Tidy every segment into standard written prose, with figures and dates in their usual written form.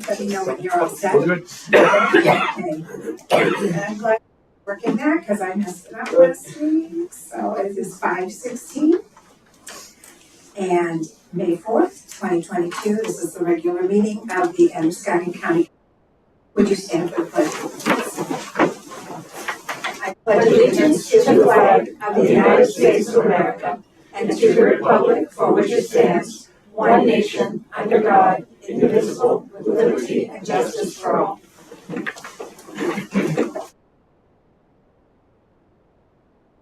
let me know when you're all set. We're good. Okay. And I'm glad you're working that because I messed it up last week. So it is 5/16. And May 4th, 2022, this is the regular meeting of the Androscoggin County. Would you stand for the pledge? I pledge allegiance to the flag of the United States of America and to the republic for which it stands, one nation, under God, indivisible, with liberty and justice for all.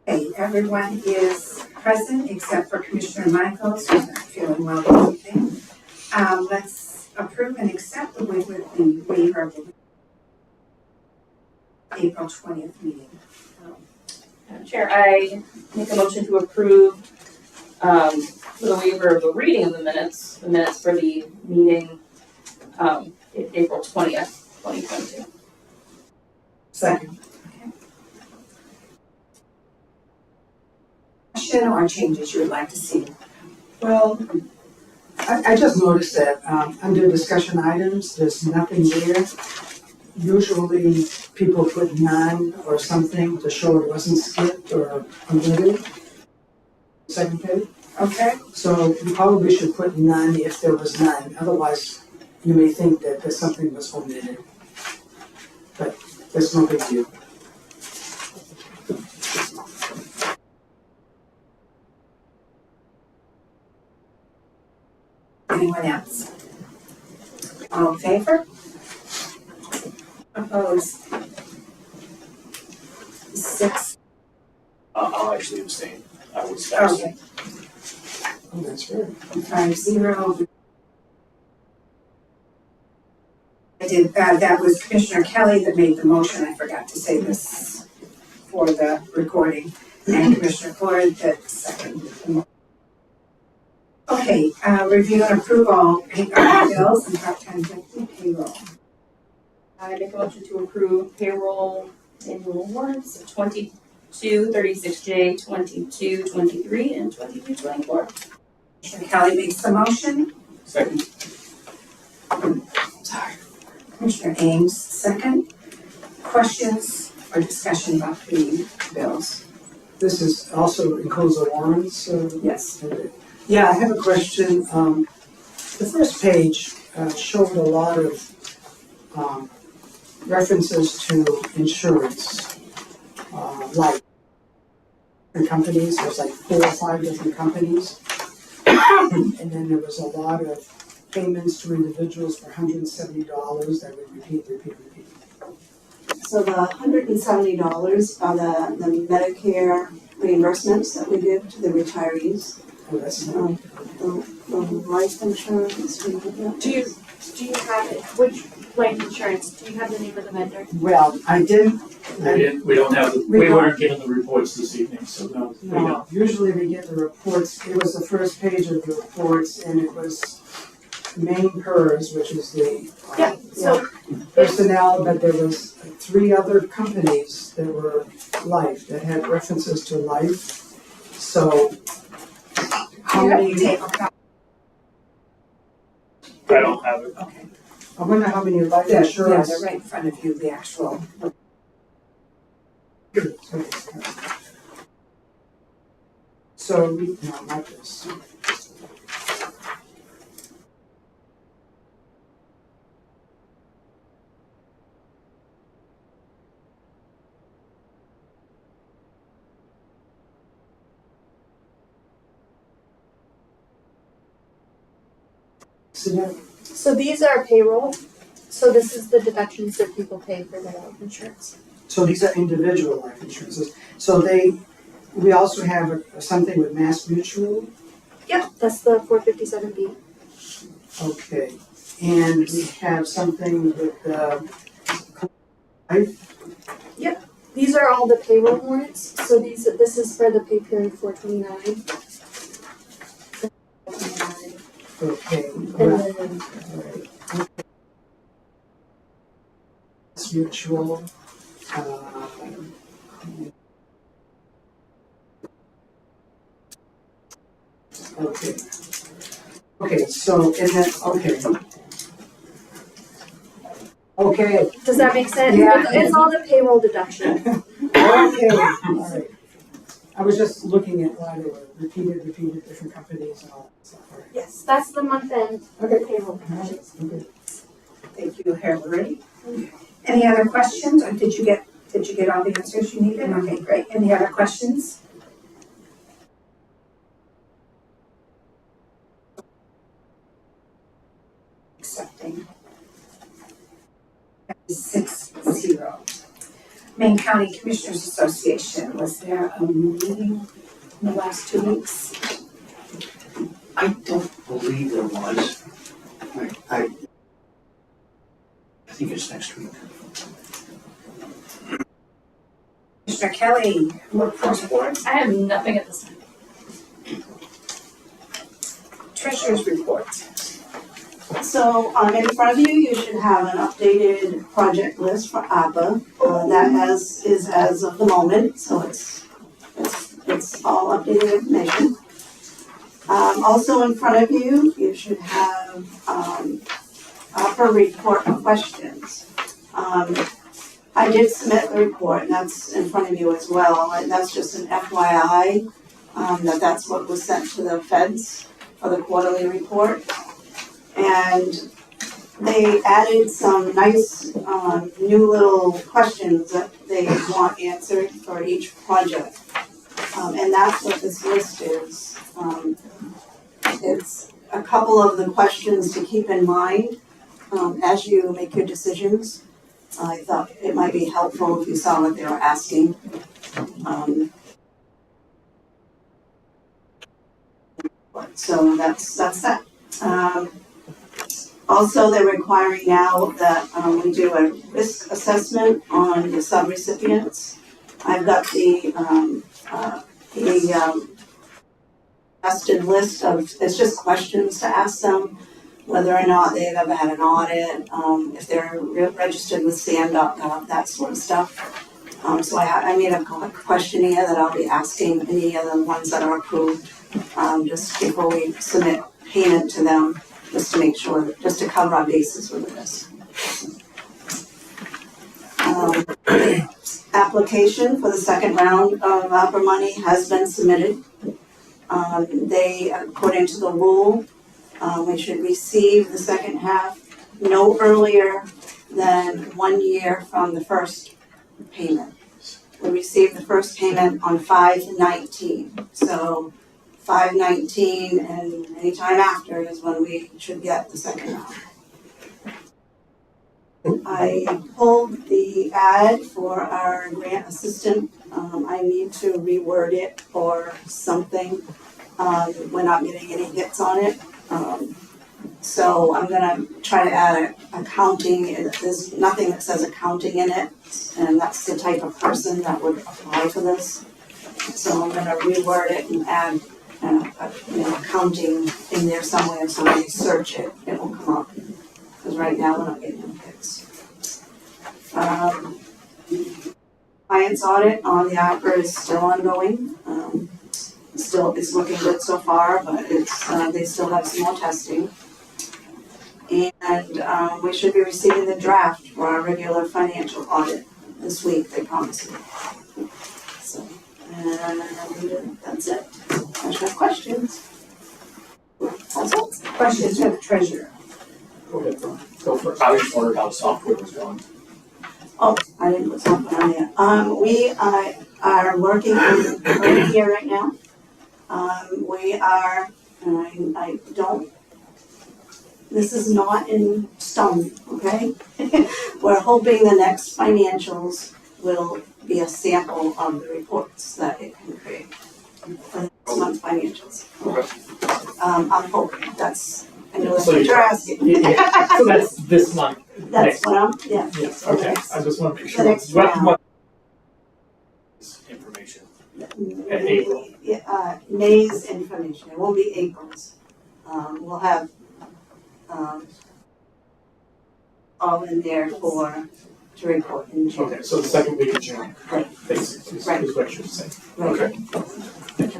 Okay, everyone is present except for Commissioner Michaels, who's not feeling well this evening. Let's approve and accept the waiver of the April 20th meeting. Madam Chair, I make a motion to approve for the waiver of the reading of the minutes for the meeting April 20th, 2022. Second. Okay. Question or changes you would like to see? Well, I just noticed that under discussion items, there's nothing there. Usually people put none or something to show it wasn't skipped or omitted. Second page. Okay. So you probably should put none if there was none. Otherwise, you may think that there's something was omitted. But there's no big deal. Anyone else? All in favor? Opposed? 6. I'll actually abstain. I was fast. Okay. Oh, that's fair. 5-0. I did, that was Commissioner Kelly that made the motion. I forgot to say this for the recording. And Commissioner Ford that seconded the motion. Okay, review and approve all bills and part-time payroll. I make a motion to approve payroll annual warrants of 2236J, 2223, and 2224. Commissioner Kelly makes the motion. Second. Sorry. Commissioner Ames, second. Questions or discussion about the bills? This is also includes the warrants. Yes. Yeah, I have a question. The first page showed a lot of references to insurance, like different companies. There's like 4 or 5 different companies, and then there was a lot of payments to individuals for $170 that would repeat. So the $170 are the Medicare reimbursements that we give to the retirees. Oh, that's The life insurance, we have that. Do you have it? Which life insurance? Do you have the name of the vendor? well. I didn't. We don't have, we weren't given the reports this evening, so no, we don't. No, usually we get the reports. It was the first page of the reports, and it was main PERS, which is the So personnel, but there was 3 other companies that were life, that had references to life. So, how many, Table copy. I don't have it. Okay. I wonder how many life Yeah, insurance. they're right in front of you, the actual. So, no, not this. So these are payroll. So this is the deductions that people pay for their life insurance. So these are individual life insurances. So we also have something with Mass Mutual. Yep, that's the 457B. Okay, and we have something with life. These are all the payroll warrants. So this is for the pay period 429. Okay, And well, then Mass Mutual. Okay. Okay, so, and then, okay. Okay, Does that make sense? Yeah. It's all the payroll deduction. okay, all right. I was just looking at why they were repeated, different companies and all that stuff. All right. Yes, that's the month end Okay. payroll. All right, okay. Thank you, Hillary. Any other questions, or did you get all the answers you needed? Okay, great. Any other questions? Accepting. 6-0. Maine County Commissioners Association, was there a meeting in the last 2 weeks? I don't believe there was. I think it's next week. Commissioner Kelly, Workforce Board, I have nothing at this time. Treasurer's Report. So, in front of you, you should have an updated project list for APA. That is as of the moment, so it's all updated information. Also in front of you, you should have, APA report questions. I did submit the report, and that's in front of you as well, and that's just an FYI, that's what was sent to the feds for the quarterly report. And they added some nice, new little questions that they want answered for each project. And that's what this list is. It's a couple of the questions to keep in mind, as you make your decisions. I thought it might be helpful if you saw what they were asking. So that's that. Also, they're requiring now that we do a risk assessment on the subrecipients. I've got the suggested list of, it's just questions to ask them, whether or not they've ever had an audit, if they're registered with SAM.gov, that sort of stuff. So I made a questionnaire that I'll be asking any of the ones that are approved, just before we submit payment to them, just to make sure, just to cover our bases with this. Application for the second round of APA money has been submitted. They, according to the rule, we should receive the second half no earlier than 1 year from the first payment. We received the first payment on 5/19, so 5/19 and anytime after is when we should get the second round. I pulled the ad for our grant assistant. I need to reword it or something. We're not getting any hits on it. So I'm gonna try to add accounting. There's nothing that says accounting in it, and that's the type of person that would apply for this. So I'm gonna reword it and add accounting in there somewhere, so when you search it, it will come up. Because right now we're not getting any hits. Client's audit on the APA is still ongoing. Still, it's looking good so far, but it's, they still have some more testing. And we should be receiving the draft for our regular financial audit this week, they promised me. So, and that's it. I have questions. That's it. Questions for the treasurer? Go ahead, Brian. Go first. I was just wondering how the software was going. Oh, I didn't put something on there. We are working on right here right now. We are, and I don't, this is not in stone, okay? We're hoping the next financials will be a sample of the reports that it can create for the next month's financials. Okay. I'm hoping, that's, I know that's So what you're you're asking. So that's this month. That's what I'm, yeah. Yes, okay. I just want to make sure. The next What round. month is information? April. Yeah, May's information, it won't be April's. We'll have, all in there to report in June. Okay, so the second week of June. Right. Basically, Right. is what you're saying. Right. Okay.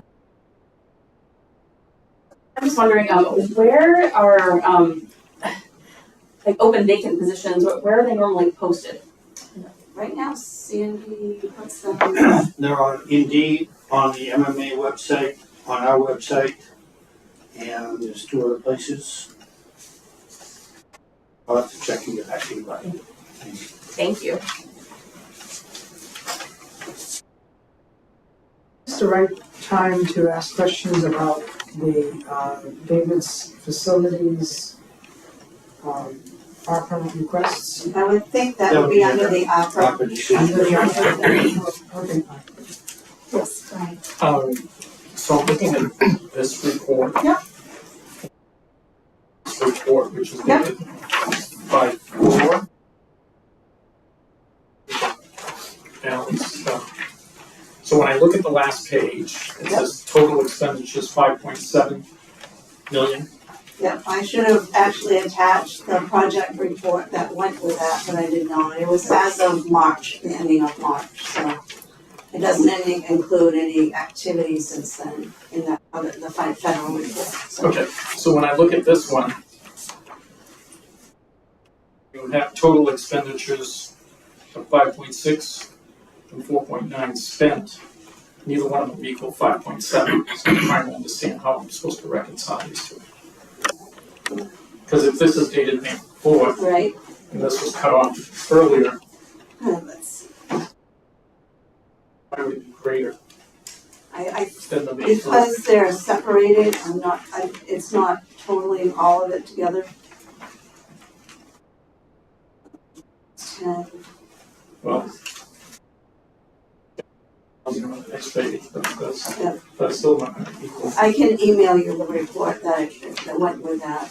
I'm just wondering, where are, like open vacant positions, where are they normally posted? Right now, Sandy puts them, They're on Indeed, on the MMA website, on our website, and there's 2 other places. I'll have to check into that, but Thank you. It's the right time to ask questions about the, David's facilities, ARPA requests. I would think that would be under the opera. proper decision. Under the ARPA? Okay, fine. Yes, right. So I'm looking at this report. Yep. This report, which is Yep. dated 5/4. Balanced. So when I look at the last page, it says total expenditures 5.7 million. Yep, I should have actually attached the project report that went with that, but I did not. It was as of March, the ending of March, so it doesn't include any activity since then in that other, the federal report, so. Okay, so when I look at this one, you have total expenditures of 5.6 and 4.9 spent. Neither one of them equal 5.7, so I'm trying to understand how I'm supposed to reconcile these two. Because if this is dated May 4th, Right, and this was cut off earlier, let's see, why would it be greater I, than the May 4th? because they're separated, it's not totally all of it together. 10, Well, you know, the next page, but Yeah. that's still not gonna equal. I can email you the report that went with that.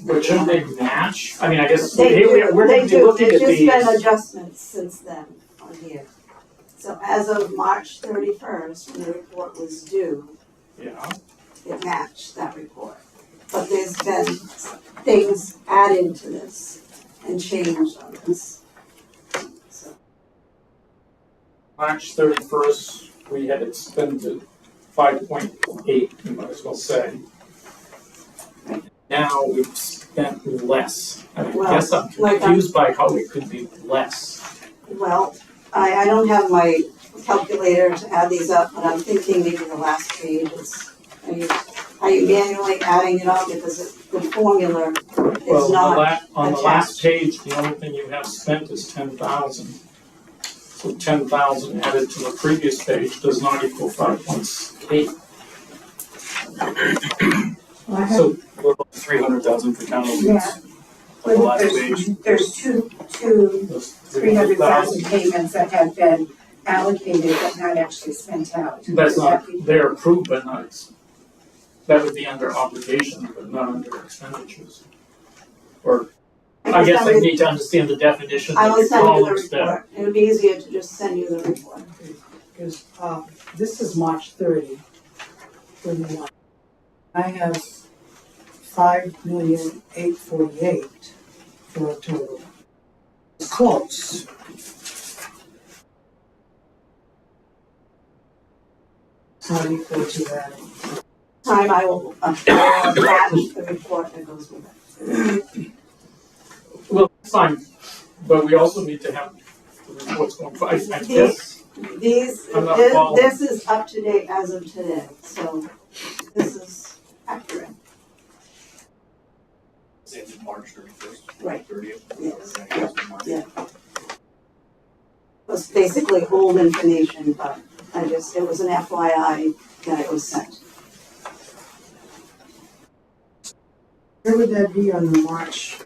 But shouldn't they match? I mean, I guess They here do, we're they gonna be do, looking there's at just these. been adjustments since then on here. So as of March 31st, when the report was due, Yeah, it matched that report. But there's been things added to this and changed on this. So, March 31st, we had expended 5.8, you might as well say. Now we've spent less. I Well, guess I'm like confused by how it could be less. well, I don't have my calculator to add these up, but I'm thinking maybe the last page is, are you manually adding it up because the formula Well, is not on the last page, the only thing you have spent is 10,000. So 10,000 added to the previous page does not equal 5.8. I have, So we're about 300,000 for town Yeah. meetings. On the last page, There's two those 300,000 payments that have been allocated but not actually spent out. That's not, they're approved but not, that would be under obligation but not under expenditures. Or, I guess I need to understand the definition I of will the send you the columns better. report. It would be easier to just send you the report. because, this is March 31. I have 5,848,000 for a total. It's close. It's not equal to that. Time I will attach the report that goes with it. Well, fine, but we also need to have the reports going, I guess, These, I'm not following. this is up to date as of today, so this is accurate. It's March 31st. Right. 30th. Yes. Yeah. It was basically old information, but it was an FYI that it was sent. Where would that be on the March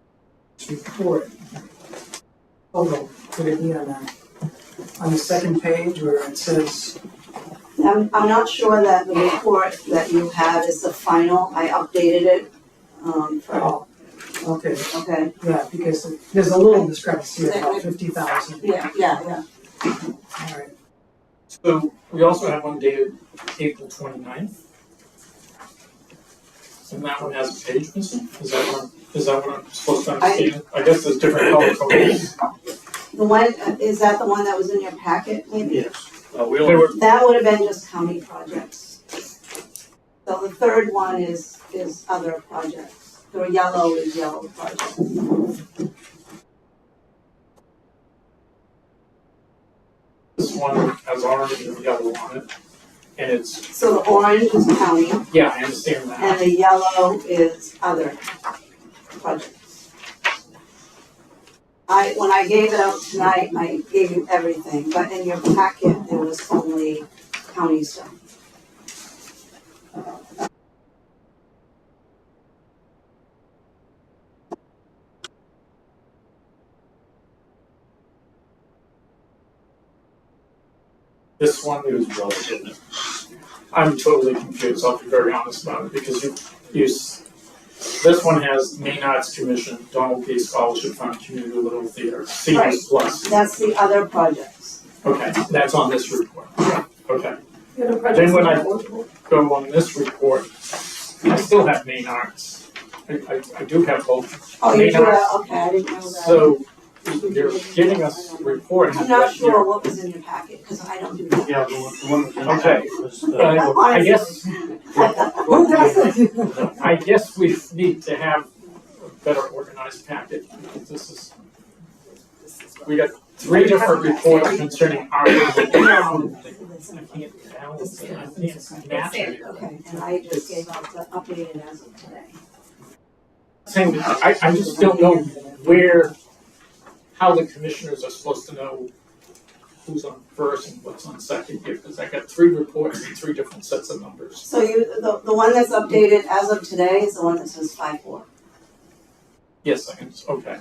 report? Although, could it be on the second page where it says, I'm not sure that the report that you have is the final. I updated it, oh, okay, okay, yeah, because there's a little discrepancy about 50,000. yeah. All right. so we also have one dated April 29th. And that one has a page missing, is that what I'm supposed to understand? I guess there's different color codes. The one, is that the one that was in your packet, maybe? Yes. They were, That would have been just county projects. So the third one is other projects. The yellow is yellow project. This one has already the yellow on it, and it's, So the orange is county yeah, I understand and that. the yellow is other projects. When I gave it out tonight, I gave you everything, but in your packet, there was only county stuff. This one, It was relative. I'm totally confused, I'll be very honest about it, because this one has Maine Arts Commission, Donald P. Scholarship Fund, Community Little Theater, Seniors Plus. That's the other projects. Okay, that's on this report. Okay, The other projects Then when are I- eligible. go on this report, I still have Maine Arts. I do have both. Oh, you Maine do Arts. that, okay, I didn't know that. So, you're giving us reports. I'm not but sure you're- what was in your packet, because I don't do that. Yeah, the one that's in the Okay. packet was, I guess, Who doesn't? I guess we need to have a better organized packet. This is, we got 3 different reports concerning our. I can't balance it, I can't match it. Okay, and I just gave out the updated as of today. Saying, I just don't know where, how the commissioners are supposed to know who's on first and what's on second here, because I got 3 reports and 3 different sets of numbers. So the one that's updated as of today is the one that says 5-4. Yes, I can, okay.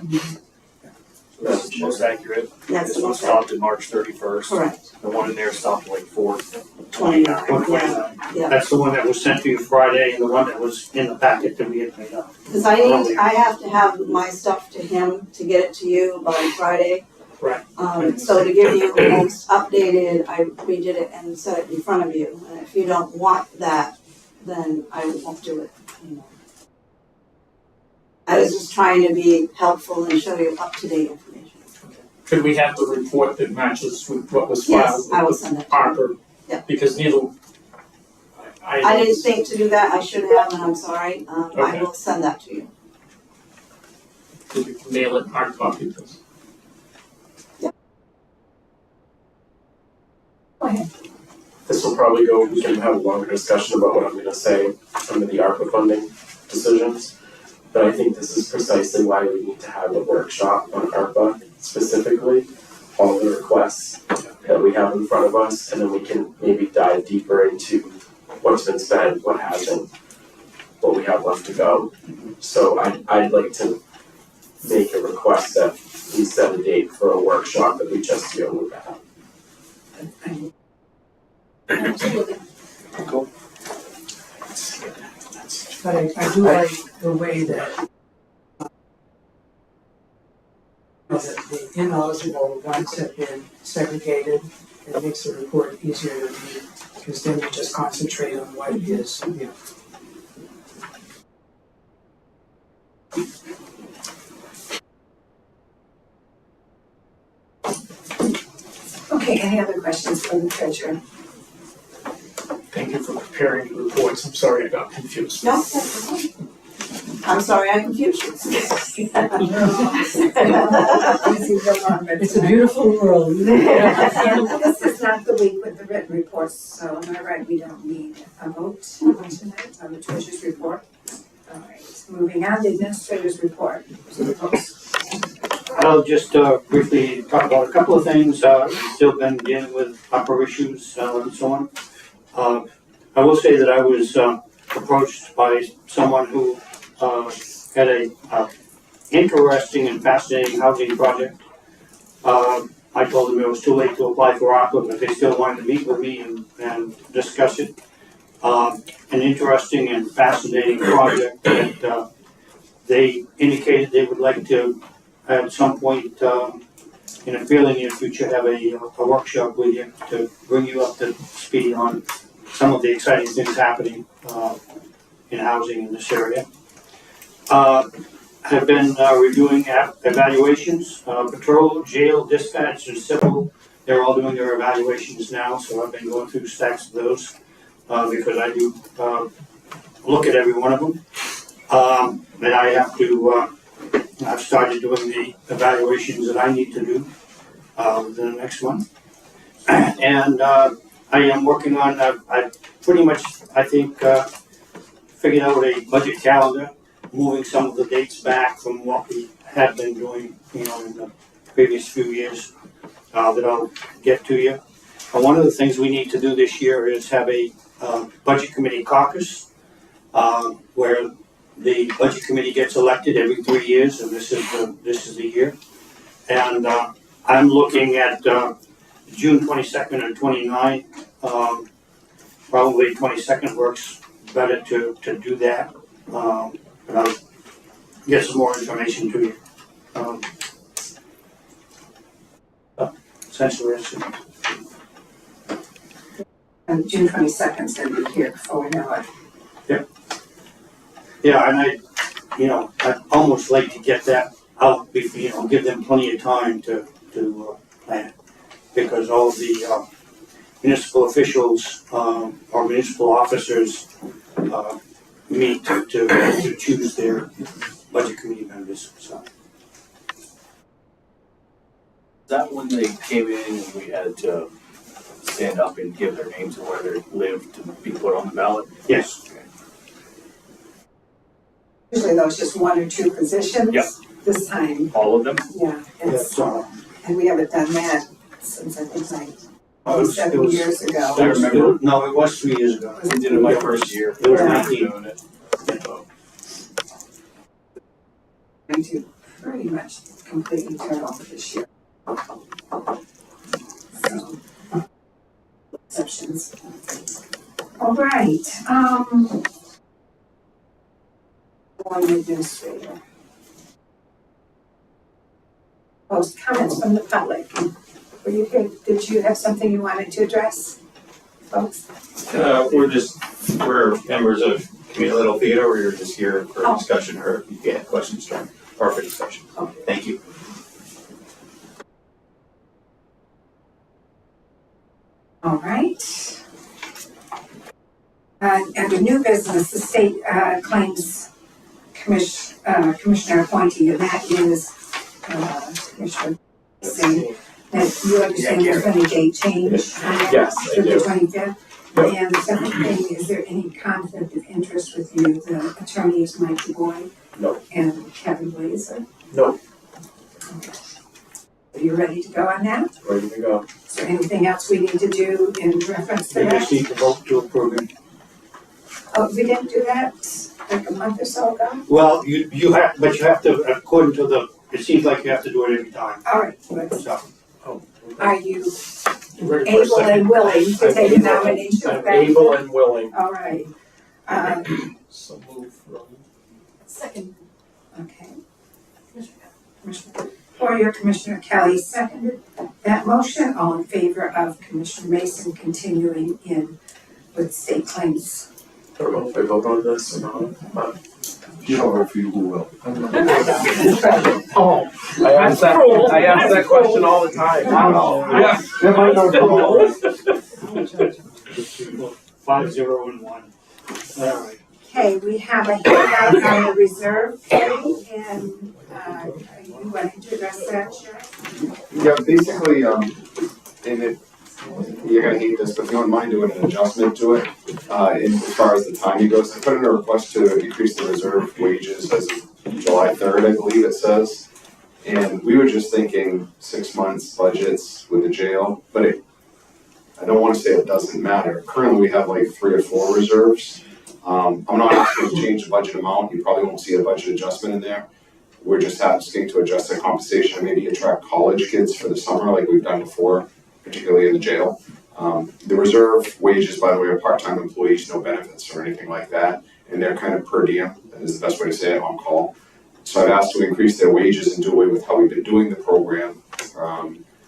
That's most accurate. That's This the one most stopped in March 31st. correct, The one in there stopped like 29, yeah, 129. yeah. That's the one that was sent to you Friday and the one that was in the packet that we had made up. Because I have to have my stuff to him to get it to you by Friday. Right. So to give you the most updated, I redid it and set it in front of you. And if you don't want that, then I won't do it anymore. I was just trying to be helpful and show you up-to-date information. Could we have the report that matches with what was filed Yes, I will with send it to you. Harper? Yeah. Because neither, I didn't think to do that, I should have, and I'm sorry. I Okay. will send that to you. Did you mail it, hard copy this? This will probably go, we can have a longer discussion about what I'm gonna say under the ARPA funding decisions. But I think this is precisely why we need to have a workshop on ARPA specifically, all the requests that we have in front of us, and then we can maybe dive deeper into what's been spent, what hasn't, what we have left to go. So I'd like to make a request that we set a date for a workshop that we just deal with that. Absolutely. But I do like the way that the ineligible ones have been segregated. It makes the report easier to read, because then you just concentrate on what is, you know. Okay, any other questions for the treasurer? Thank you for preparing the reports, I'm sorry I got confused. No, that's okay. I'm sorry I confused you. Easy go on, but It's a beautiful world. This is not the week with the written reports, so am I right, we don't need a vote tonight on the treasurer's report? All right, moving on, the administrator's report. I'll just briefly talk about a couple of things. Still been dealing with opera issues and so on. I will say that I was approached by someone who had a interesting and fascinating housing project. I told them it was too late to apply for ARPA, but they still wanted to meet with me and discuss it. An interesting and fascinating project that they indicated they would like to, at some point in a fairly near future, have a workshop with you to bring you up to speed on some of the exciting things happening in housing in this area. Have been reviewing evaluations, patrol, jail, dispatch, and civil. They're all doing their evaluations now, so I've been going through stacks of those because I do look at every one of them. And I have to, I've started doing the evaluations that I need to do, within the next month. And, I am working on, I pretty much, I think, figured out a budget calendar, moving some of the dates back from what we had been doing, in the previous few years, that I'll get to you. One of the things we need to do this year is have a, budget committee caucus, where the budget committee gets elected every 3 years, and this is the year. And, I'm looking at, June 22nd and 29th. Probably 22nd works better to do that. But I'll get some more information to you. Essentially, that's it. And June 22nd's gonna be here before we know it. Yeah, and I'd almost like to get that out before, give them plenty of time to plan. Because all of the, municipal officials, or municipal officers, meet to choose their budget committee members, so. Is that when they came in and we had to stand up and give their names and where they lived to be put on the ballot? Yes. Usually those just 1 or 2 positions. Yep. This time, All of them? yeah, it's, So, and we haven't done that since I think like it was- 7 years ago. I remember. No, it was 3 years ago. I did it my first year. It was I remember 19. doing it. Going to pretty much completely turn over this year. So, exceptions. All right, one administrator. Post comments from the public. Were you here, did you have something you wanted to address, folks? We're members of Community Little Theater, we're just here for Oh. discussion or if you had questions during, or for discussion. Okay. Thank you. All right. Under new business, the state claims commissioner appointee, and that is Commissioner saying that you understand there's been a date change on that Yes, I to the do. 25th. Yep. And the second thing, is there any conflict of interest with you? The attorneys Mike DuBois No. and Kevin Blazer? No. Okay. Are you ready to go on that? Ready to go. Is there anything else we need to do in reference to they that? just need to vote to approve it. Oh, we didn't do that like a month or so ago? Well, you have to, according to it seems like you have to do it every time, All right, good. so. Are you Ready for a able second? and willing to take a nomination? I'm able and willing. All right. So move from. Second. Okay. Commissioner Poirier, Commissioner Kelly seconded that motion. All in favor of Commissioner Mason continuing in with state claims? I don't know if I vote on this or not, but. You don't know if you will. Oh, I ask that question all the time. Yeah. That might not go. 5-0-1. All right. Okay, we have a handout on the reserve committee, and are you wanting to address that, Sheriff? Yeah, basically, and it, you're gonna hate this, but if you don't mind doing an adjustment to it, in as far as the timing goes, I put in a request to increase the reserve wages as of July 3rd, I believe it says. And we were just thinking 6 months budgets with the jail, but I don't wanna say it doesn't matter. Currently, we have like 3 or 4 reserves. I'm not asking to change the budget amount, you probably won't see a budget adjustment in there. We're just asking to adjust the compensation and maybe attract college kids for the summer like we've done before, particularly in the jail. The reserve wages, by the way, are part-time employees, no benefits or anything like that, and they're kind of per diem, is the best way to say it, on call. So I've asked to increase their wages and do away with how we've been doing the program,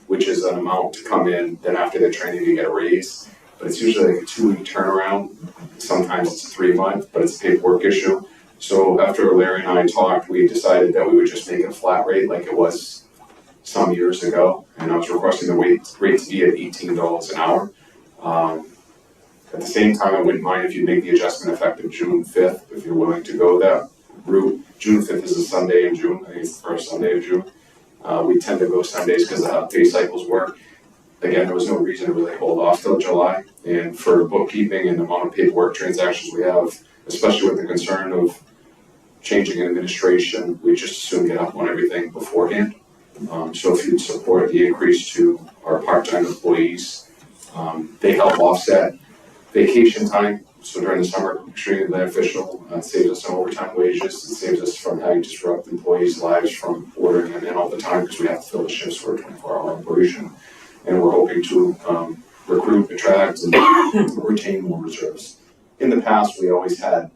which is an amount to come in, then after their training you get a raise. But it's usually like a 2-week turnaround, sometimes it's a 3-month, but it's a paperwork issue. So after Larry and I talked, we decided that we would just make it a flat rate like it was some years ago. And I was requesting the rate to be at $18 an hour. At the same time, I wouldn't mind if you make the adjustment effective June 5th, if you're willing to go that route. June 5th is a Sunday in June. I think it's the first Sunday of June. We tend to go Sundays because of how pay cycles work. Again, there was no reason to really hold off till July. And for bookkeeping and the amount of paperwork transactions we have, especially with the concern of changing in administration, we just assume get up on everything beforehand. So if you'd support the increase to our part-time employees, they help offset vacation time. So during the summer, extremely beneficial. It saves us on overtime wages. It saves us from having to disrupt employees' lives from ordering them in all the time because we have to fill the shifts for a 24-hour operation. And we're hoping to recruit, attract, and retain more reserves. In the past, we always had,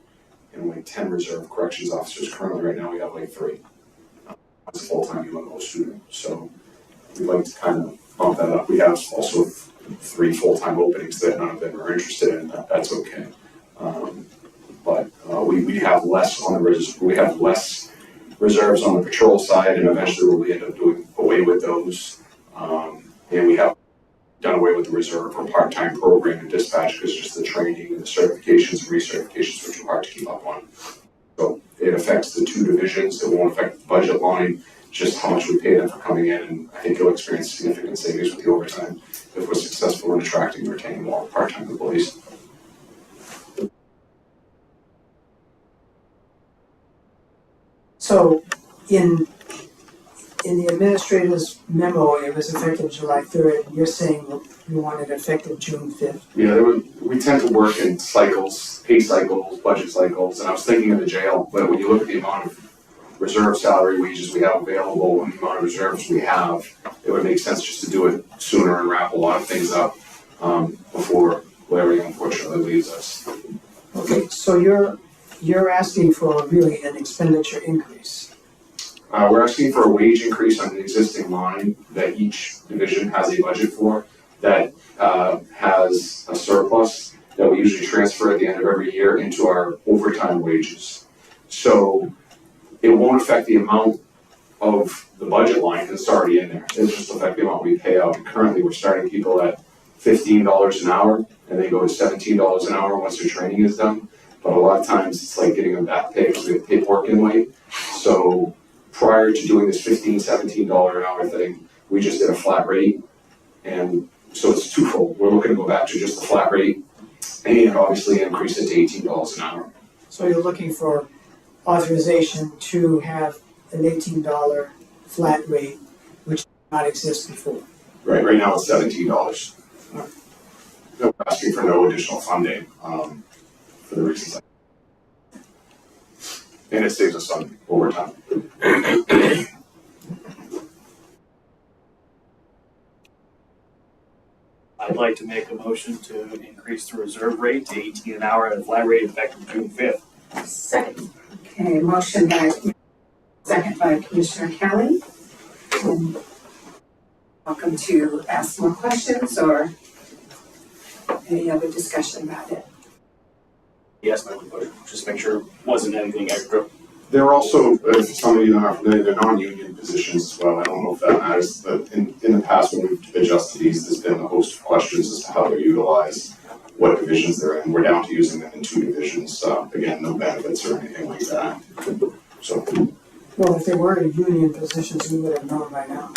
like 10 reserve corrections officers. Currently, right now, we have like 3. As a full-time UMO student. So we'd like to kind of bump that up. We have also 3 full-time openings that none of them are interested in. That's okay. But we have less on the we have less reserves on the patrol side, and eventually we'll end up doing away with those. And we have done away with the reserve or part-time program in dispatch because just the training and the certifications and recertifications are too hard to keep up on. So it affects the 2 divisions. It won't affect the budget line, just how much we pay them for coming in. And I think you'll experience significant savings with the overtime if we're successful in attracting and retaining more part-time employees. So in the administrator's memo, it was effective July 3rd, and you're saying you want it effective June 5th. Yeah, we tend to work in cycles, pay cycles, budget cycles, and I was thinking of the jail, but when you look at the amount of reserve salary wages we have available and the amount of reserves we have, it would make sense just to do it sooner and wrap a lot of things up before Larry unfortunately leaves us. Okay, so you're asking for really an expenditure increase. We're asking for a wage increase on the existing line that each division has a budget for that has a surplus that we usually transfer at the end of every year into our overtime wages. So it won't affect the amount of the budget line because it's already in there. It'll just affect the amount we pay out. And currently we're starting people at $15 an hour and they go to $17 an hour once their training is done. But a lot of times it's like getting them back pay because we have paperwork in late. So prior to doing this $15, $17 an hour thing, we just did a flat rate. And so it's twofold. We're looking to go back to just the flat rate and obviously increase it to $18 an hour. So you're looking for authorization to have an $18 flat rate, which did not exist before. Right now it's $17. We're asking for no additional funding for the reasons. And it saves us on overtime. I'd like to make a motion to increase the reserve rate to 18 an hour at a flat rate effective June 5th. Second. Okay, motion by, second by Commissioner Kelly. Welcome to ask more questions or any other discussion about it. Yes, my vote. Just make sure it wasn't anything extra. There are also, if some of you are familiar, they're non-union positions as well. I don't know if that matters, but in the past when we've adjusted these, there's been a host of questions as to how they're utilized, what divisions they're in. We're down to using them in 2 divisions. Again, no benefits or anything like that. So. Well, if they were in union positions, we would have known by now.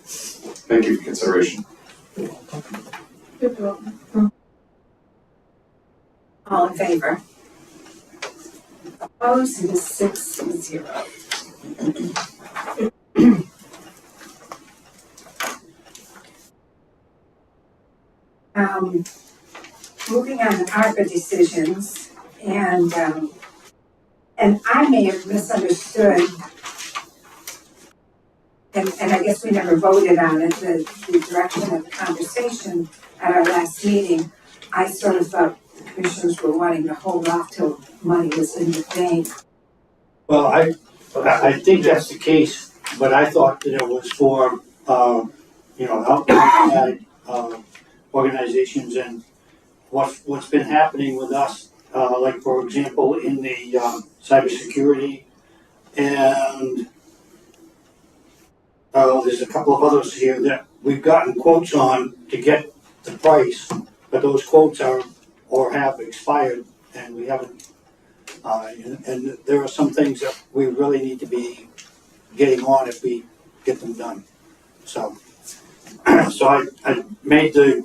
Thank you for consideration. All in favor? Opposed, it is 6-0. Moving on to ARPA decisions, and I may have misunderstood, and I guess we never voted on it, the direction of the conversation at our last meeting. I sort of thought the commissioners were wanting to hold off till money was in the bank. Well, I think that's the case, but I thought that it was for, outside organizations and what's been happening with us, like for example, in the cybersecurity and there's a couple of others here that we've gotten quotes on to get the price, but those quotes are or have expired and we haven't, and there are some things that we really need to be getting on if we get them done. So, so I made the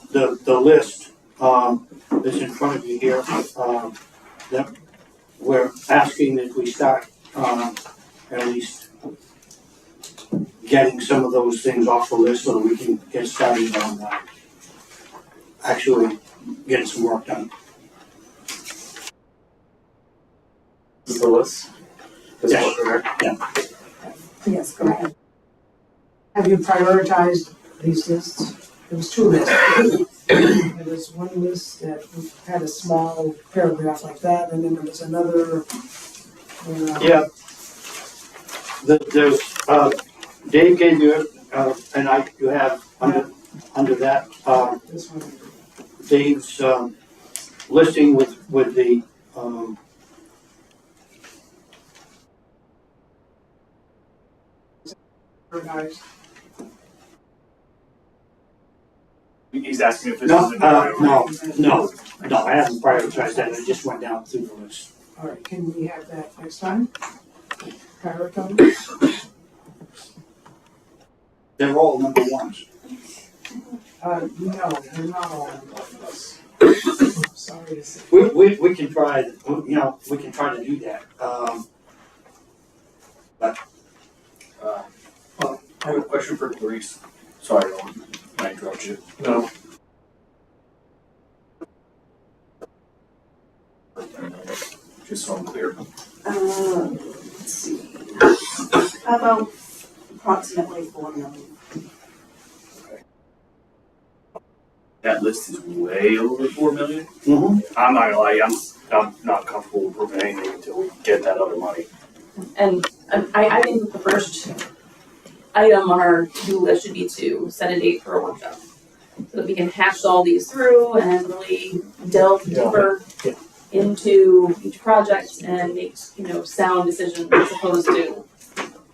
list, that's in front of you here, that we're asking that we start, at least getting some of those things off the list so that we can get started on, actually getting some work done. This is the list? This Yes. one right here? Yes, go ahead. Have you prioritized these lists? There was 2 lists. There was one list that had a small paragraph like that, and then there was another. Yeah. There's, Dave gave you, and you have under that, This one. Dave's, listing with the, Prioritized. He's asking if this no, is a priority. no, I haven't prioritized that, I just went down through the list. All right, can we have that next time? Prioritize. They're all number ones. No, they're not all on those. Sorry to say. We can try, we can try to do that, I have a question for Clarice. Sorry, I interrupt you. No, Just so I'm clear. Let's see. How about approximately 4 million? That list is way over 4 million. Mhm. I'm not gonna lie, I'm not comfortable approving anything until we get that other money. And I think the first item on our to-do list should be to set a date for a workshop. So that we can hash all these through and really delve deeper into each project and make, sound decisions as opposed to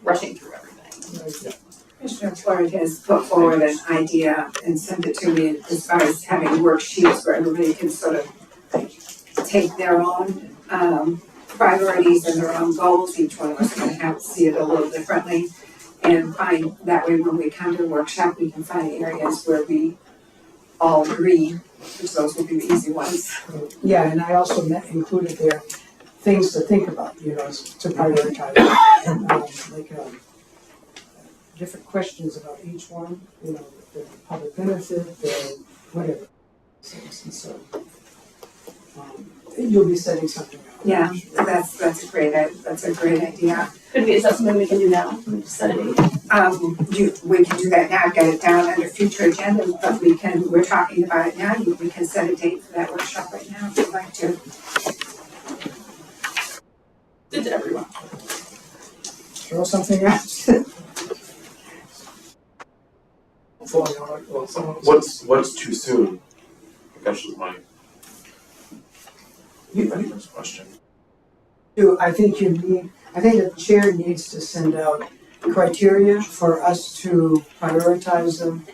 rushing through everything. Commissioner Floyd has put forward an idea and sent it to me as far as having worksheets where everybody can sort of take their own priorities and their own goals. Each one of us is gonna have to see it a little differently. And find, that way when we come to the workshop, we can find areas where we all agree, which those will be the easy ones. Yeah, and I also included there things to think about, to prioritize. Different questions about each one, the public benefit, the whatever. And so, you'll be setting something up. Yeah, that's a great idea. Is that something we can do now? Can we just set a date? We can do that now, get it down under future agendas, but we're talking about it now, we can set a date for that workshop right now if you'd like to. Good to everyone. Throw something out. What's too soon? I guess is my first question. I think the chair needs to send out criteria for us to prioritize them.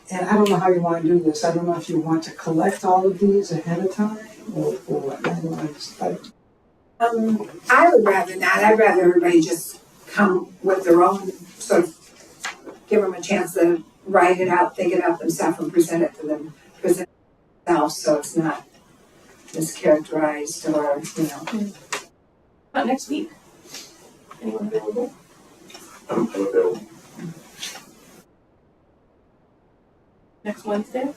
And I don't know how you want to do this. I don't know if you want to collect all of these ahead of time or what. I don't know. I would rather not, I'd rather everybody just come with their own, sort of, give them a chance to write it out, think it out themselves and present it themselves, so it's not mischaracterized or, About next week. Anyone available? I'm available. Next Wednesday?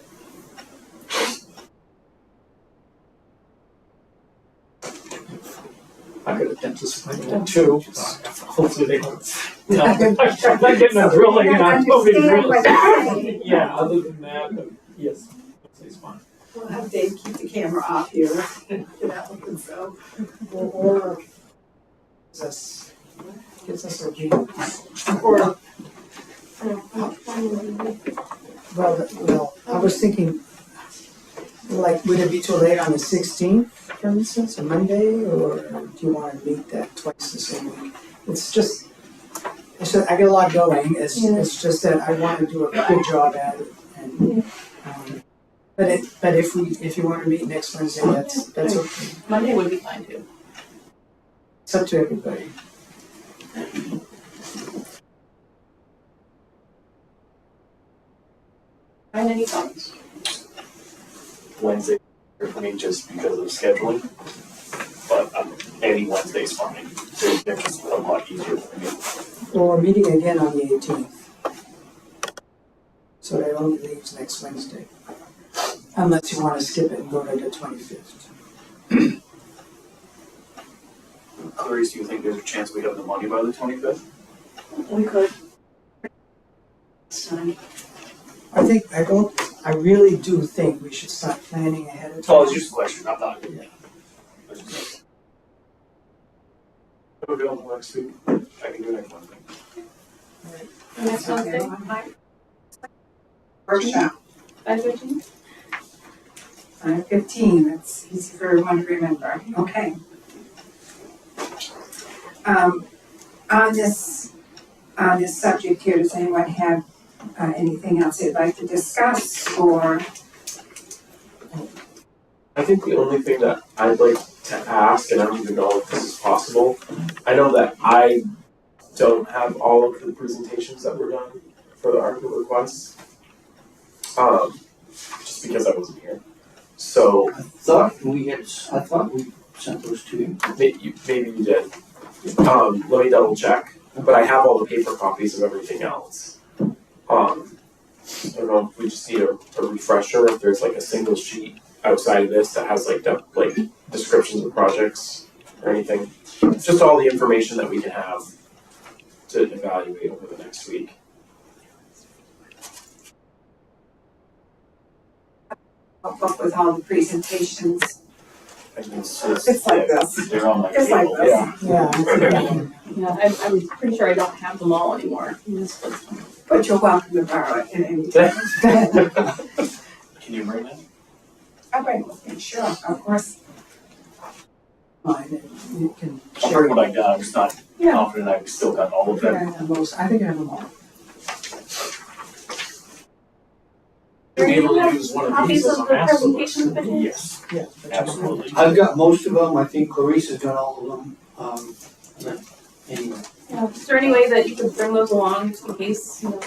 I got a dentist appointment too. Hopefully they don't. I'm not getting a drilling and I'm moving really. Yeah, other than that, yes, it's fine. we'll have Dave keep the camera off here. So. Or gives us a view. Or, Well, I was thinking, would it be too late on the 16th, for instance, a Monday, or do you want to meet that twice the same week? I get a lot going, it's just that I want to do a good job at it, and, But if you wanna meet next Wednesday, that's okay. Monday would be fine too. It's up to everybody. Find any thoughts? Wednesday for me just because of scheduling. But any Wednesday's fine. They're just a lot easier for me. Well, we're meeting again on the 18th. So that only leaves next Wednesday. Unless you wanna skip it and go to the 25th. Clarice, do you think there's a chance we have the money by the 25th? We could. It's time. I really do think we should start planning ahead of time. Oh, it's just a question, I'm not. Available next week, I can do next Wednesday. Next Wednesday, Workshop, 5:15? 5:15, that's easy for everyone to remember, okay. On this subject here, does anyone have anything else they'd like to discuss, or? I think the only thing that I'd like to ask, and I don't even know if this is possible, I know that I don't have all of the presentations that were done for the ARPA requests. Just because I wasn't here. So I thought we sent those to you. maybe you did. Let me double check, but I have all the paper copies of everything else. I don't know if we just need a refresher, if there's like a single sheet outside of this that has like descriptions of projects or anything. Just all the information that we can have to evaluate over the next week. Up with all the presentations, I mean, it's like this, They're on my it's like table. this. Yeah. Yeah, I'm pretty sure I don't have them all anymore. This was- But you're welcome to borrow it at any time. Can you bring that? I'll bring it with me, sure, of course. Fine, and you can I'll share. bring what I got, I'm just not Yeah. confident I've still got all of them. I think I have them all. To be able to use one of Copies these as a of the master presentation list. videos? Yes. Yeah. Absolutely. I've got most of them, I think Clarice has got all of them, anyway. Yeah, is there any way that you could bring those along in case, you know?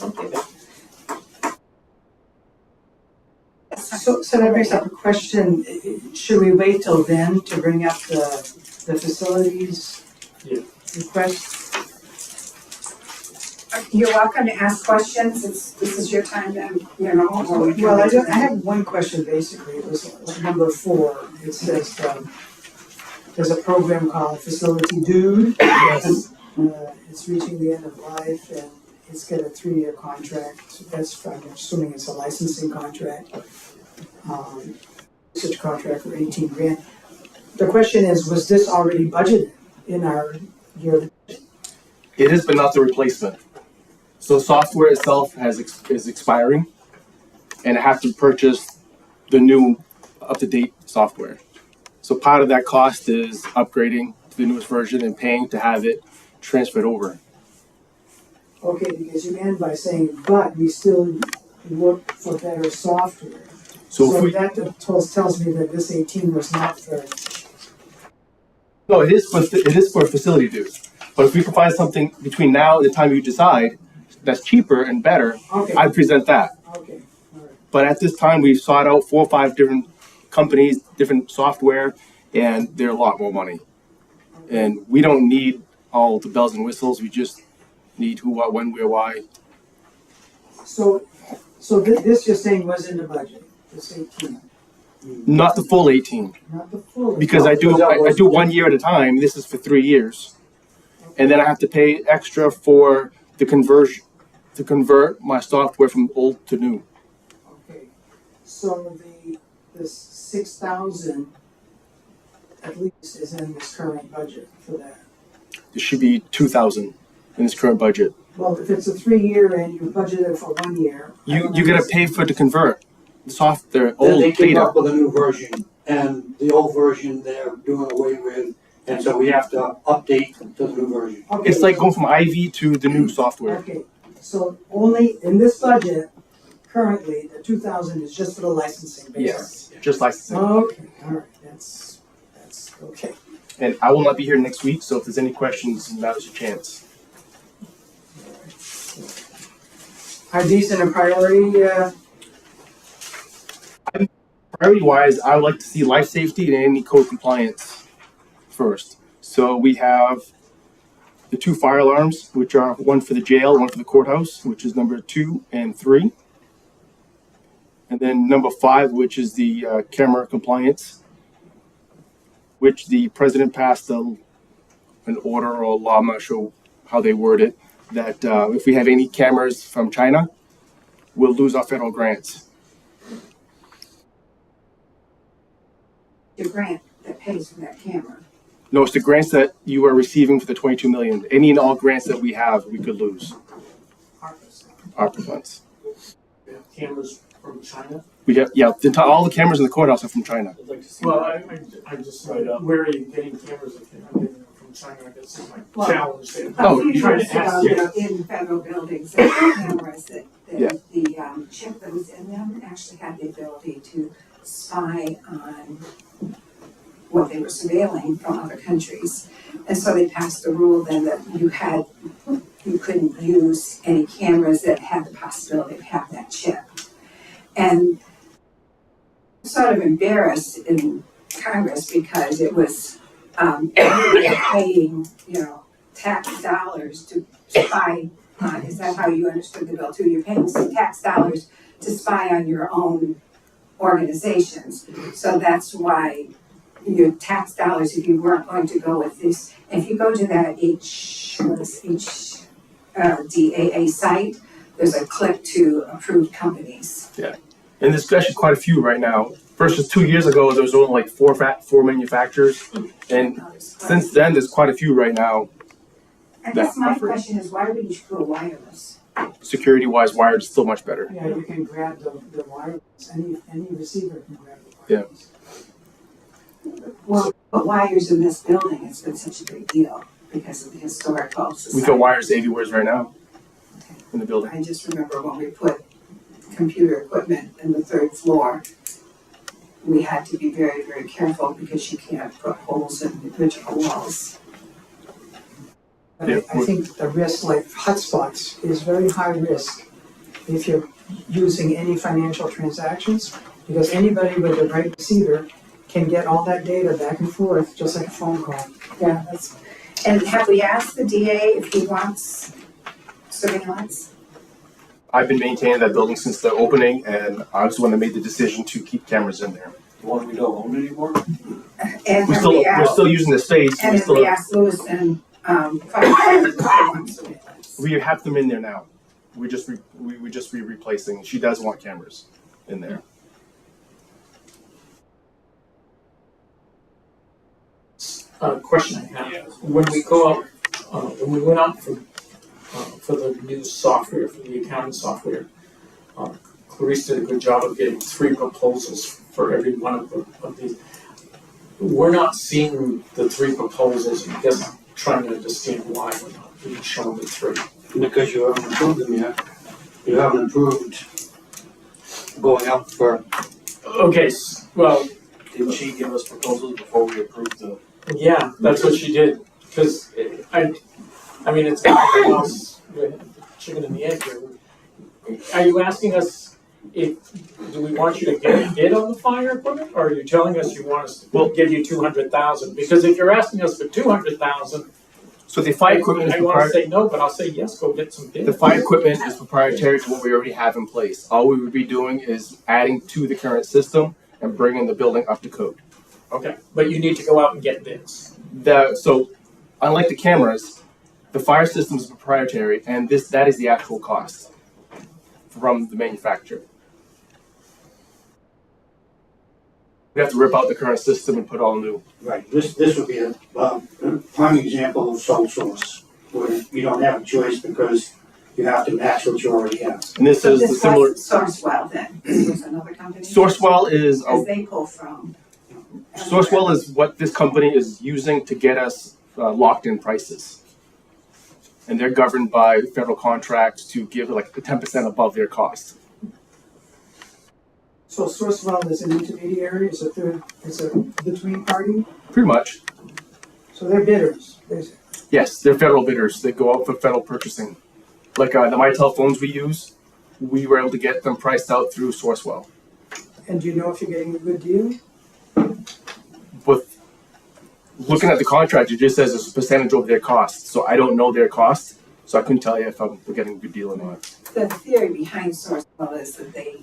Okay. So that brings up a question, should we wait till then to bring up the facilities Yeah. request? You're welcome to ask questions, this is your time to, you know. Well, I have one question basically, it was number 4, it says, there's a program called Facility Dude. Yes. It's reaching the end of life and it's got a 3-year contract, that's, I'm assuming it's a licensing contract. Such contract for 18 grand. The question is, was this already budgeted in our year? It is, but not the replacement. So software itself is expiring, and I have to purchase the new up-to-date software. So part of that cost is upgrading to the newest version and paying to have it transferred over. Okay, because you end by saying, but we still look for better software. So if we, that tells me that this 18 was not for, no, it is for facility dues. But if we can find something between now and the time you decide that's cheaper and better, okay, I'd present that. okay, all right. But at this time, we've sought out 4 or 5 different companies, different software, and they're a lot more money. And we don't need all the bells and whistles. We just need who, what, when, where, why. So this you're saying was in the budget, this 18, Not the full 18, not the full. because I do 1 year at a time. This is for 3 years, and then I have to pay extra for the conversion to convert my software from old to new. Okay, so the 6,000 at least is in this current budget for that. There should be 2,000 in this current budget. Well, if it's a 3-year and you budgeted for 1 year. You gotta pay for to convert the software Then old they came data. up with a new version, and the old version they're doing away with, and so we have to update to the new version. Okay, It's like going from IV to the new software. Okay, so only in this budget, currently, the 2,000 is just for the licensing, basically. Yes, just licensing. Okay, all right, that's okay. And I will not be here next week, so if there's any questions, now's your chance. Are these in a priority, Priority-wise, I would like to see life safety and any code compliance first. So we have the 2 fire alarms, which are one for the jail, one for the courthouse, which is number 2 and 3. And then number 5, which is the camera compliance, which the president passed an order or a law, I'm not sure how they word it, that if we have any cameras from China, we'll lose our federal grants. The grant that pays for that camera. No, it's the grants that you are receiving for the 22 million. Any and all grants that we have, we could lose. ARPA funds. We have cameras from China. We have, all the cameras in the courthouse are from China. I'd like to see Well, that. I just, Right up. where are you getting cameras if you're not getting them from China? I guess is my Well, challenge there. Oh, A few trying years to ask ago, you. in federal buildings, there were cameras that Yeah. the chip that was in them actually had the ability to spy on what they were surveilling from other countries. And so they passed a rule then that you couldn't use any cameras that had the possibility of having that chip. And sort of embarrassed in Congress because it was paying, tax dollars to spy on. Is that how you understood the bill too? You're paying some tax dollars to spy on your own organizations. So that's why your tax dollars, if you weren't going to go with this, if you go to that DAA site, there's a click to approved companies. Yeah. And there's actually quite a few right now. Versus 2 years ago, there was only like four manufacturers. And since then, there's quite a few right now. I guess my question is, why would you go wireless? Security-wise, wired is still much better. yeah, you can grab the wireless, any receiver can grab the wireless. Well, but wires in this building, it's been such a big deal because of the historical society. We got wires everywhere right now in the building. I just remember when we put computer equipment in the 3rd floor, we had to be very, very careful because you can't put holes in the original walls. But I think the risk, like hotspots, is very high risk if you're using any financial transactions, because anybody with a right receiver can get all that data back and forth, just like a phone call. Yeah, and have we asked the DA if he wants surveillance? I've been maintaining that building since the opening, and I was the one that made the decision to keep cameras in there. The one we don't own anymore? And We're still using the space. And if we asked Lewis and fire surveillance. We have them in there now. We would just be replacing. She does want cameras in there. Question I have, when we go out, when we went out for the new software, for the accounting software, Clarice did a good job of getting 3 proposals for every one of these. We're not seeing the 3 proposals, and I guess I'm trying to understand why we're not being shown the 3. Because you haven't approved them yet. You haven't approved going out for, Okay, well, Didn't she give us proposals before we approved the? yeah, that's what she did, because I mean, it's kind of a house with chicken and the egg here. Are you asking us do we want you to get a bid on the fire equipment, or are you telling us you want us to give you 200,000? Because if you're asking us for 200,000, So the fire equipment I is want to proprietary. say no, but I'll say yes, go get some bids. The fire equipment is proprietary to what we already have in place. All we would be doing is adding to the current system and bringing the building up to code. Okay, but you need to go out and get bids. So, unlike the cameras, the fire system is proprietary, and that is the actual cost from the manufacturer. We have to rip out the current system and put all new. right, this would be a prime example of sole source, where you don't have a choice because you have to match what you already have. And this is the This similar. was Sourcewell then, this was another company? Sourcewell is Because they pull from. Sourcewell is what this company is using to get us locked-in prices, and they're governed by federal contracts to give like 10% above their cost. So Sourcewell is an intermediary, it's a between party, Pretty much. so they're bidders, basically. Yes, they're federal bidders that go out for federal purchasing. Like the Mitel phones we use, we were able to get them priced out through Sourcewell. And do you know if you're getting a good deal? With looking at the contract, it just says it's a percentage of their cost. So I don't know their cost, so I couldn't tell you if we're getting a good deal or not. The theory behind Sourcewell is that they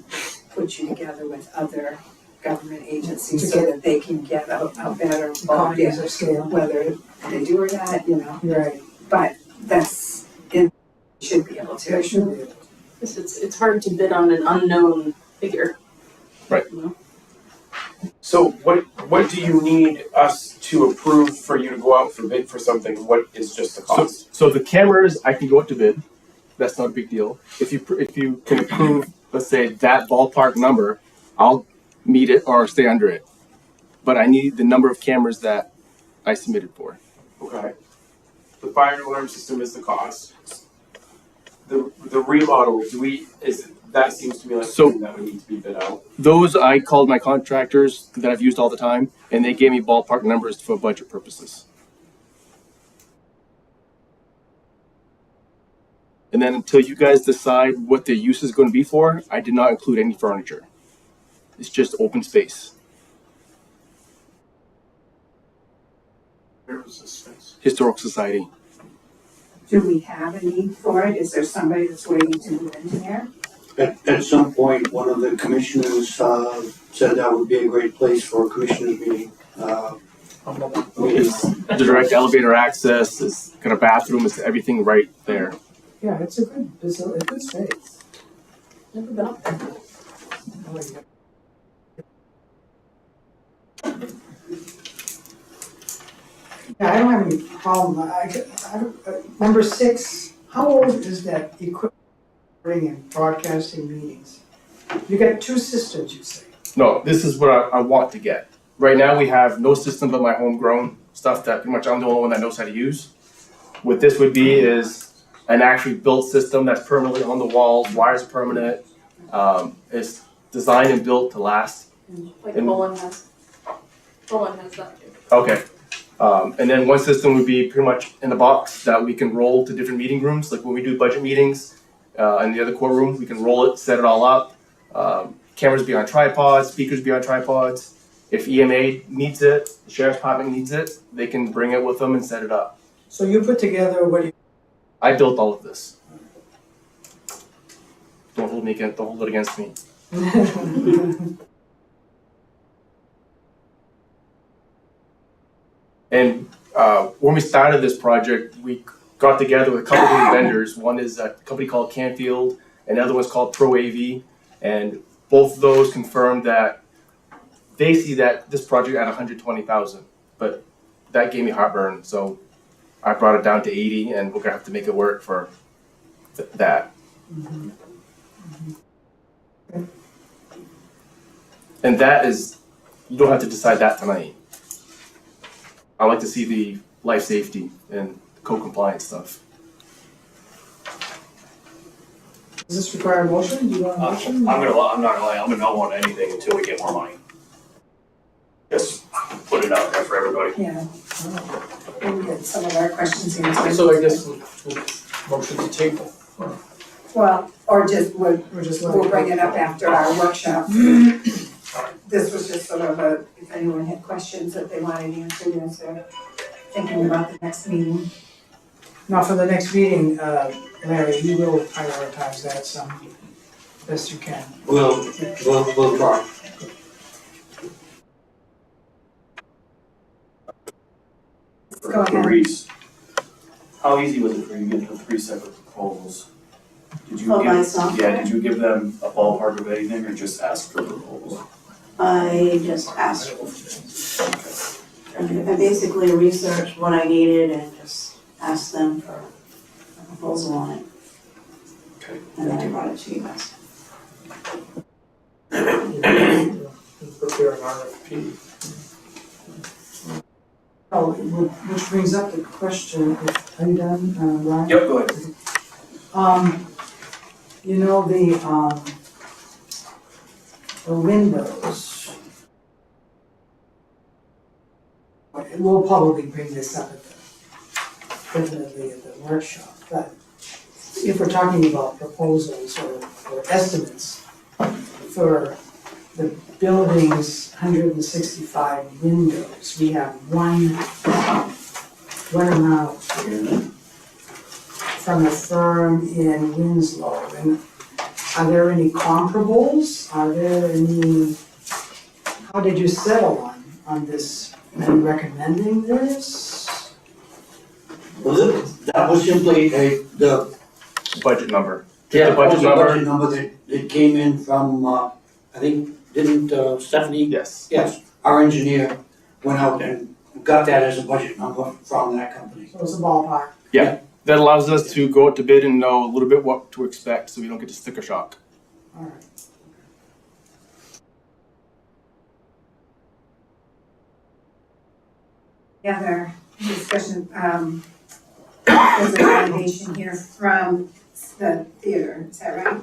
put you together with other government agencies so that they can get a better bulk Economies of scale. whether they do or not, you know. Right. But that's, it should be able to. They should be. It's hard to bid on an unknown figure. Right. You know? So what do you need us to approve for you to go out for bid for something? What is just the cost? So the cameras, I can go out to bid. That's not a big deal. If you can approve, let's say that ballpark number, I'll meet it or stay under it. But I need the number of cameras that I submitted for. Okay. The fire alarm system is the cost. The remodel, that seems to me like So- something that would need to be bid out. Those I called my contractors that I've used all the time, and they gave me ballpark numbers for budget purposes. And then until you guys decide what the use is going to be for, I did not include any furniture. It's just open space. Where was this space? Historical Society. Do we have a need for it? Is there somebody that's waiting to move in there? At some point, one of the commissioners, said that would be a great place for a commissioners meeting. It's the direct elevator access. It's got a bathroom. It's everything right there. Yeah, it's a good space. Never been up there. I like it. Yeah, I don't have any problem. Number 6, how old is that equipment in broadcasting meetings? You got 2 systems, you say? No, this is what I want to get. Right now, we have no system but my homegrown stuff that pretty much I'm the only one that knows how to use. What this would be is an actually built system that's permanently on the walls, wires permanent. It's designed and built to last. Like And- Bolin has. Bolin has that too. Okay. And then one system would be pretty much in the box that we can roll to different meeting rooms. Like when we do budget meetings in the other courtroom, we can roll it, set it all up. Cameras be on tripods, speakers be on tripods. If EMA needs it, the sheriff's department needs it, they can bring it with them and set it up. So you put together I built all of this. Don't hold it against me. And when we started this project, we got together with a couple of vendors. One is a company called Canfield, and the other one's called Pro AV. And both of those confirmed that they see that this project at 120,000, but that gave me heartburn. So I brought it down to 80, and we're gonna have to make it work for that. And that is, you don't have to decide that tonight. I like to see the life safety and code compliance stuff. Does this require a motion? Do you want a motion? I'm not gonna lie, I'm a no on anything until we get more money. Just put it out there for everybody. Yeah. We'll get some of our questions answered. So I guess we'll motion to table. Well, or just, we'll We'll bring it up after our workshop. This was just sort of if anyone had questions that they wanted answered as they're thinking about the next meeting. Now, for the next meeting, Larry, you will prioritize that some, best you can. We'll try. Go ahead. Reese, how easy was it for you to get the 3 separate proposals? Did you For give, myself? yeah, did you give them a ballpark of anything or just ask for proposals? I just asked. I basically researched what I needed and just asked them for a proposal on it. Okay. And then I brought it to you guys. Prepare an RFP. Oh, which brings up the question, are you done, Ryan? Yep, go ahead. You know, for windows. We'll probably bring this up definitely at the workshop, but if we're talking about proposals or estimates for the building's 165 windows, we have one amount from a firm in Winslow. And are there any comparables? Are there any, how did you settle on this and recommending this? Well, that was simply the Budget number. Yeah, The budget that was number. the budget number that came in from, I think, didn't Stephanie? Yes. Yes, our engineer went out and got that as a budget number from that company. So it's a ballpark. That allows us to go out to bid and know a little bit what to expect, so we don't get the sticker shock. All right. The other discussion, there's a delegation here from the theater, is that right?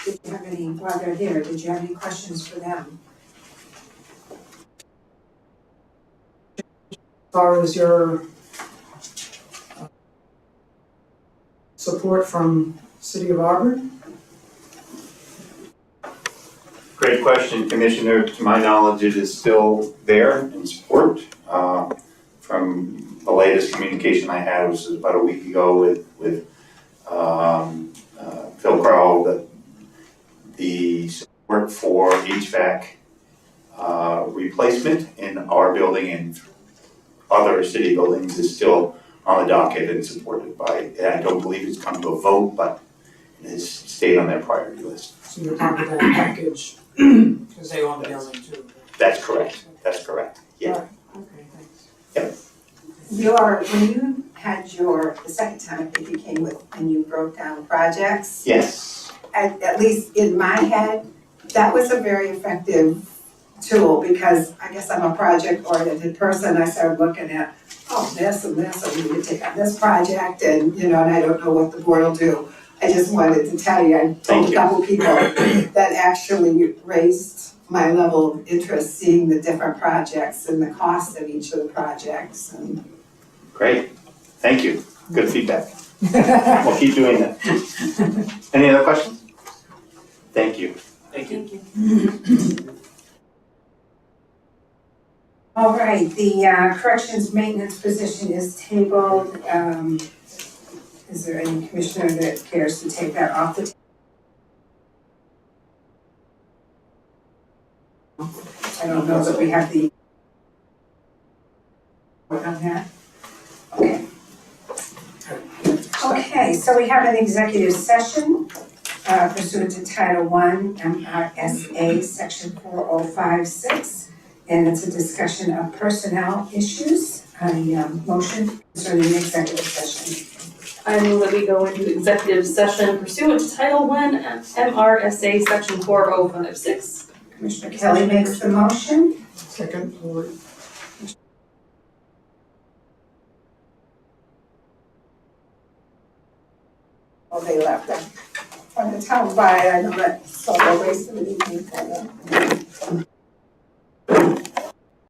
Did you have any, while they're there, did you have any questions for them? As far as your support from City of Auburn? Great question, Commissioner. To my knowledge, it is still there in support. From the latest communication I had was about a week ago with Phil Crow, that the support for HVAC replacement in our building and other city buildings is still on the docket and supported by, I don't believe it's come to a vote, but it has stayed on their priority list. So you're talking about that package, because they own the building too. That's correct, yeah. Okay, thanks. When you had the second time, I think you came with, and you broke down projects, Yes, at least in my head, that was a very effective tool, because I guess I'm a project-oriented person. I started looking at, this and this, and we need to take on this project, and, and I don't know what the board will do. I just wanted to tell you, I told a couple people that actually raised my level of interest, seeing the different projects and the cost of each of the projects, and great, thank you, good feedback. We'll keep doing that. Any other questions? Thank you. Thank you. all right, the corrections maintenance position is tabled. Is there any commissioner that cares to take that off the table? I don't know that we have the vote on that. Okay. Okay, so we have an executive session pursuant to Title I, MRSA, Section 4056, and it's a discussion of personnel issues. A motion concerning the executive session. I move that we go into executive session pursuant to Title I MRSA Section 4056. Commissioner Kelly makes the motion. Second, or Oh, they left them. On the town by, I know that, so they're wasting the evening for them.